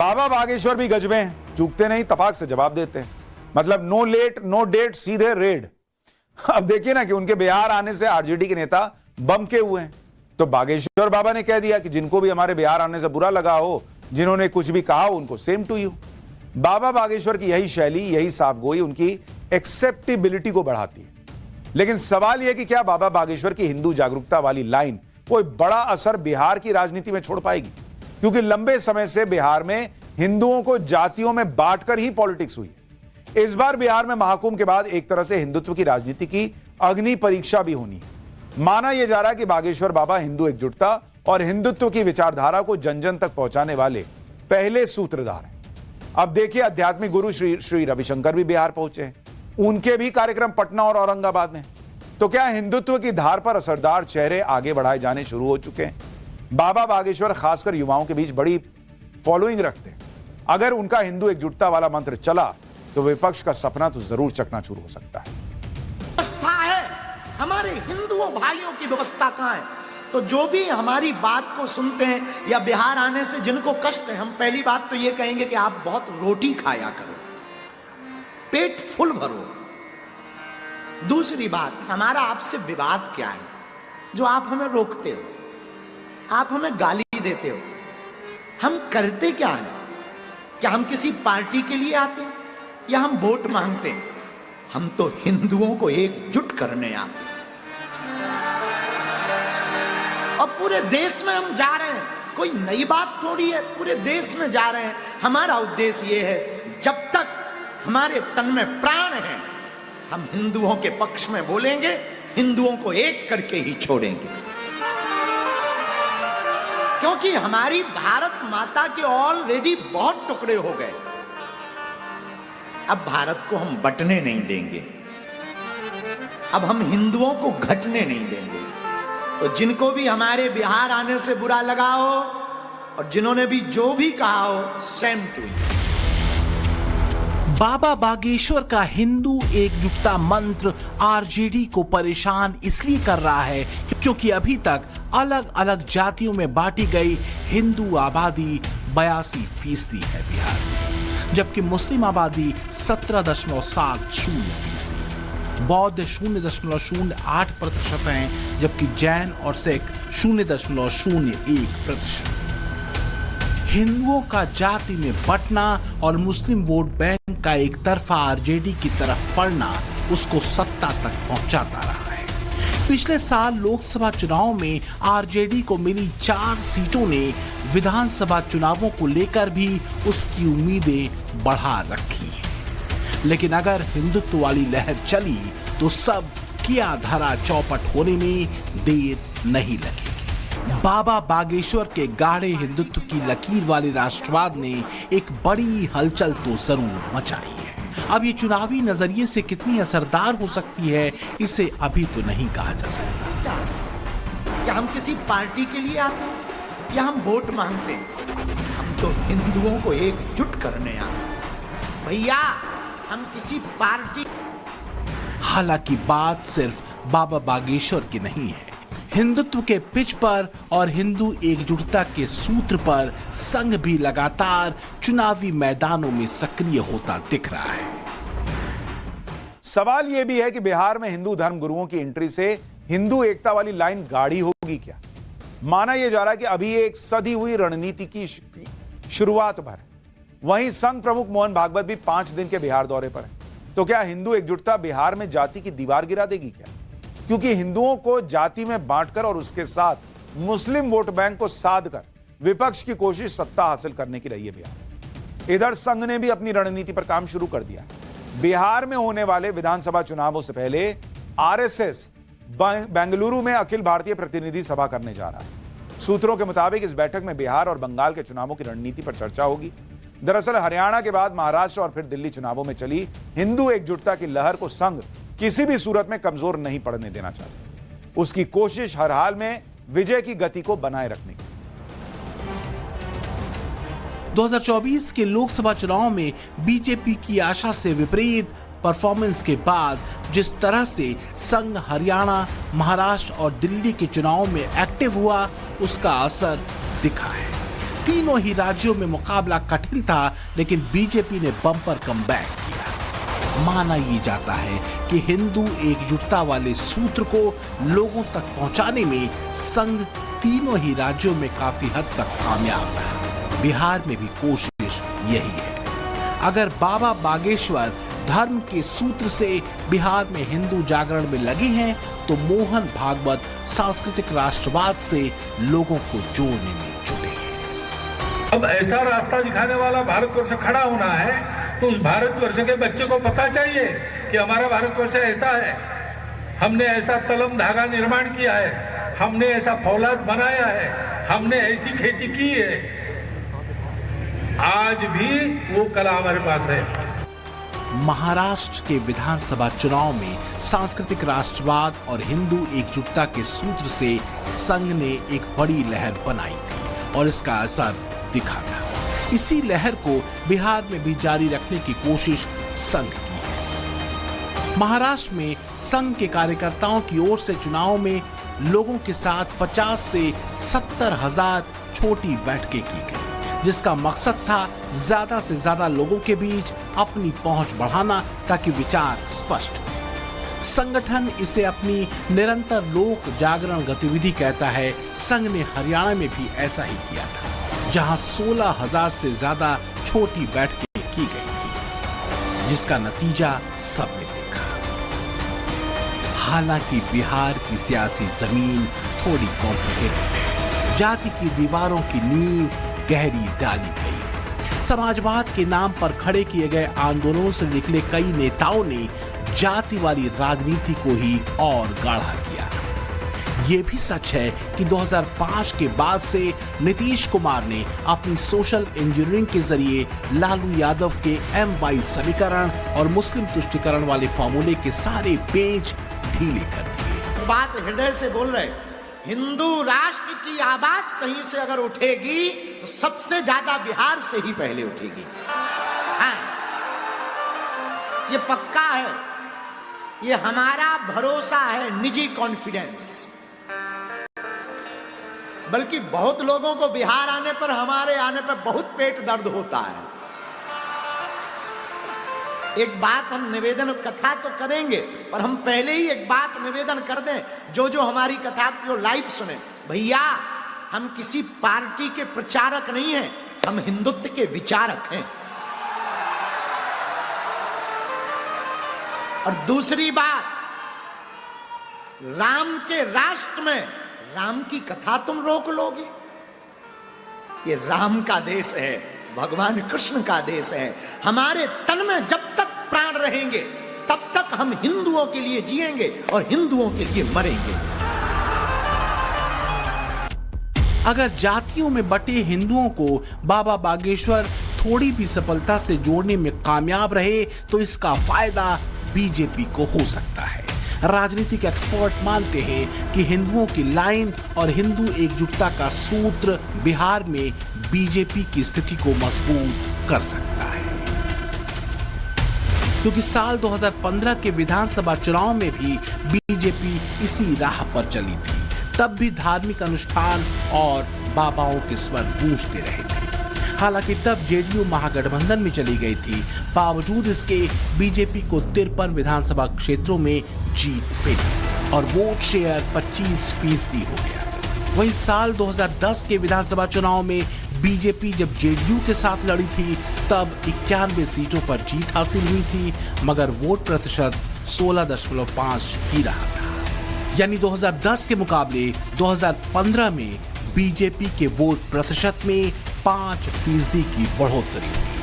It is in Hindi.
बाबा बागेश्वर भी गजबे हैं, चूकते नहीं, तपाक से जवाब देते हैं। मतलब नो लेट नो डेट, सीधे रेड। अब देखिए ना कि उनके बिहार आने से आरजेडी के नेता बम के हुए हैं, तो बागेश्वर बाबा ने कह दिया कि जिनको भी हमारे बिहार आने से बुरा लगा हो, जिन्होंने कुछ भी कहा हो, उनको सेम टू यू। बाबा बागेश्वर की यही शैली, यही साफगोई उनकी एक्सेप्टेबिलिटी को बढ़ाती है। लेकिन सवाल यह कि क्या बाबा बागेश्वर की हिंदू जागरूकता वाली लाइन कोई बड़ा असर बिहार की राजनीति में छोड़ पाएगी? क्योंकि लंबे समय से बिहार में हिंदुओं को जातियों में बांटकर ही पॉलिटिक्स हुई है। इस बार बिहार में महाकुंभ के बाद एक तरह से हिंदुत्व की राजनीति की अग्नि परीक्षा भी होनी है। माना यह जा रहा है कि बागेश्वर बाबा हिंदू एकजुटता और हिंदुत्व की विचारधारा को जन जन तक पहुंचाने वाले पहले सूत्रधार हैं। अब देखिए, आध्यात्मिक गुरु श्री रविशंकर भी बिहार पहुंचे हैं, उनके भी कार्यक्रम पटना और औरंगाबाद में। तो क्या हिंदुत्व की धार पर असरदार चेहरे आगे बढ़ाए जाने शुरू हो चुके हैं? बाबा बागेश्वर खासकर युवाओं के बीच बड़ी फॉलोइंग रखते हैं। अगर उनका हिंदू एकजुटता वाला मंत्र चला तो विपक्ष का सपना तो जरूर चकनाचूर हो सकता है। व्यवस्था है, हमारे हिंदुओं भाइयों की व्यवस्था कहां है? तो जो भी हमारी बात को सुनते हैं या बिहार आने से जिनको कष्ट है, हम पहली बात तो ये कहेंगे कि आप बहुत रोटी खाया करो, पेट फुल भरो। दूसरी बात, हमारा आपसे विवाद क्या है जो आप हमें रोकते हो, आप हमें गाली देते हो? हम करते क्या है? क्या हम किसी पार्टी के लिए आते हैं या हम वोट मांगते हैं? हम तो हिंदुओं को एकजुट करने आते हैं। और पूरे देश में हम जा रहे हैं, कोई नई बात थोड़ी है, पूरे देश में जा रहे हैं। हमारा उद्देश्य यह है, जब तक हमारे तन में प्राण है, हम हिंदुओं के पक्ष में बोलेंगे, हिंदुओं को एक करके ही छोड़ेंगे। क्योंकि हमारी भारत माता के ऑलरेडी बहुत टुकड़े हो गए, अब भारत को हम बंटने नहीं देंगे, अब हम हिंदुओं को घटने नहीं देंगे। तो जिनको भी हमारे बिहार आने से बुरा लगा हो और जिन्होंने भी जो भी कहा हो, सेम टू यू। बाबा बागेश्वर का हिंदू एकजुटता मंत्र आरजेडी को परेशान इसलिए कर रहा है क्योंकि अभी तक अलग अलग जातियों में बांटी गई हिंदू आबादी 82% है बिहार में, जबकि मुस्लिम आबादी 17.70%, बौद्ध 0.08% हैं, जबकि जैन और सिख 0.01%। हिंदुओं का जाति में बंटना और मुस्लिम वोट बैंक का एक तरफा आरजेडी की तरफ पड़ना उसको सत्ता तक पहुंचाता रहा है। पिछले साल लोकसभा चुनाव में आरजेडी को मिली 4 सीटों ने विधानसभा चुनावों को लेकर भी उसकी उम्मीदें बढ़ा रखी हैं। लेकिन अगर हिंदुत्व वाली लहर चली तो सब किया धरा चौपट होने में देर नहीं लगेगी। बाबा बागेश्वर के गाढ़े हिंदुत्व की लकीर वाले राष्ट्रवाद ने एक बड़ी हलचल तो जरूर मचाई है। अब ये चुनावी नजरिए से कितनी असरदार हो सकती है, इसे अभी तो नहीं कहा जा सकता। क्या हम किसी पार्टी के लिए आते हैं या हम वोट मांगते हैं? हम तो हिंदुओं को एकजुट करने आते हैं भैया, हम किसी पार्टी। हालांकि बात सिर्फ बाबा बागेश्वर की नहीं है। हिंदुत्व के पिच पर और हिंदू एकजुटता के सूत्र पर संघ भी लगातार चुनावी मैदानों में सक्रिय होता दिख रहा है। सवाल यह भी है कि बिहार में हिंदू धर्म गुरुओं की एंट्री से हिंदू एकता वाली लाइन गाढ़ी होगी क्या? माना यह जा रहा है कि अभी एक सधी हुई रणनीति की शुरुआत भर। वहीं संघ प्रमुख मोहन भागवत भी 5 दिन के बिहार दौरे पर है। तो क्या हिंदू एकजुटता बिहार में जाति की दीवार गिरा देगी क्या? क्योंकि हिंदुओं को जाति में बांटकर और उसके साथ मुस्लिम वोट बैंक को साध कर विपक्ष की कोशिश सत्ता हासिल करने की रही है बिहार। इधर संघ ने भी अपनी रणनीति पर काम शुरू कर दिया। बिहार में होने वाले विधानसभा चुनावों से पहले आरएसएस बेंगलुरु में अखिल भारतीय प्रतिनिधि सभा करने जा रहा है। सूत्रों के मुताबिक इस बैठक में बिहार और बंगाल के चुनावों की रणनीति पर चर्चा होगी। दरअसल हरियाणा के बाद महाराष्ट्र और फिर दिल्ली चुनावों में चली हिंदू एकजुटता की लहर को संघ किसी भी सूरत में कमजोर नहीं पड़ने देना चाहता। उसकी कोशिश हर हाल में विजय की गति को बनाए रखने की। 2024 के लोकसभा चुनाव में बीजेपी की आशा से विपरीत परफॉर्मेंस के बाद जिस तरह से संघ हरियाणा, महाराष्ट्र और दिल्ली के चुनावों में एक्टिव हुआ, उसका असर दिखा है। तीनों ही राज्यों में मुकाबला कठिन था, लेकिन बीजेपी ने बम्पर कमबैक किया। माना ये जाता है कि हिंदू एकजुटता वाले सूत्र को लोगों तक पहुंचाने में संघ तीनों ही राज्यों में काफी हद तक कामयाब रहा। बिहार में भी कोशिश यही है। अगर बाबा बागेश्वर धर्म के सूत्र से बिहार में हिंदू जागरण में लगे हैं, तो मोहन भागवत सांस्कृतिक राष्ट्रवाद से लोगों को जोड़ने में जुटे हैं। अब ऐसा रास्ता दिखाने वाला भारतवर्ष खड़ा होना है, तो उस भारतवर्ष के बच्चे को पता चाहिए कि हमारा भारतवर्ष ऐसा है, हमने ऐसा तलम धागा निर्माण किया है, हमने ऐसा फौलाद बनाया है, हमने ऐसी खेती की है। आज भी वो कला हमारे पास है। महाराष्ट्र के विधानसभा चुनाव में सांस्कृतिक राष्ट्रवाद और हिंदू एकजुटता के सूत्र से संघ ने एक बड़ी लहर बनाई थी और इसका असर दिखा था। इसी लहर को बिहार में भी जारी रखने की कोशिश संघ की है। महाराष्ट्र में संघ के कार्यकर्ताओं की ओर से चुनाव में लोगों के साथ 50 से 70 हजार छोटी बैठकें की गई, जिसका मकसद था ज्यादा से ज्यादा लोगों के बीच अपनी पहुंच बढ़ाना ताकि विचार स्पष्ट हो। संगठन इसे अपनी निरंतर लोक जागरण गतिविधि कहता है। संघ ने हरियाणा में भी ऐसा ही किया था, जहां 16,000 से ज्यादा छोटी बैठकें की गई थी, जिसका नतीजा सबने देखा। हालांकि बिहार की सियासी जमीन थोड़ी कॉम्प्लिकेटेड है। जाति की दीवारों की नींव गहरी डाली गई। समाजवाद के नाम पर खड़े किए गए आंदोलनों से निकले कई नेताओं ने जाति वाली राजनीति को ही और गाढ़ा किया। ये भी सच है कि 2005 के बाद से नीतीश कुमार ने अपनी सोशल इंजीनियरिंग के जरिए लालू यादव के MY समीकरण और मुस्लिम तुष्टीकरण वाले फॉर्मूले के सारे पेच ढीले कर दिए। बात हृदय से बोल रहे। हिंदू राष्ट्र की आवाज कहीं से अगर उठेगी तो सबसे ज्यादा बिहार से ही पहले उठेगी। हाँ, ये पक्का है, ये हमारा भरोसा है, निजी कॉन्फिडेंस। बल्कि बहुत लोगों को बिहार आने पर, हमारे आने पर बहुत पेट दर्द होता है। एक बात हम निवेदन, कथा तो करेंगे, पर हम पहले ही एक बात निवेदन कर दें, जो हमारी कथा को लाइव सुने। भैया, हम किसी पार्टी के प्रचारक नहीं हैं, हम हिंदुत्व के विचारक हैं। और दूसरी बात, राम के राष्ट्र में राम की कथा तुम रोक लोगे? ये राम का देश है, भगवान कृष्ण का देश है। हमारे तन में जब तक प्राण रहेंगे तब तक हम हिंदुओं के लिए जिएंगे और हिंदुओं के लिए मरेंगे। अगर जातियों में बटे हिंदुओं को बाबा बागेश्वर थोड़ी भी सफलता से जोड़ने में कामयाब रहे, तो इसका फायदा बीजेपी को हो सकता है। राजनीतिक एक्सपर्ट मानते हैं कि हिंदुओं की लाइन और हिंदू एकजुटता का सूत्र बिहार में बीजेपी की स्थिति को मजबूत कर सकता है, क्योंकि साल 2015 के विधानसभा चुनाव में भी बीजेपी इसी राह पर चली थी। तब भी धार्मिक अनुष्ठान और बाबाओं के स्वर गूंजते रहे थे। हालांकि तब जेडीयू महागठबंधन में चली गई थी। बावजूद इसके बीजेपी को 53 विधानसभा क्षेत्रों में जीत मिली और वोट शेयर 25% हो गया। वहीं साल 2010 के विधानसभा चुनाव में बीजेपी जब जेडीयू के साथ लड़ी थी, तब 91 सीटों पर जीत हासिल हुई थी, मगर वोट प्रतिशत 16.5 ही रहा था। यानी 2010 के मुकाबले 2015 में बीजेपी के वोट प्रतिशत में 5% की बढ़ोतरी हुई।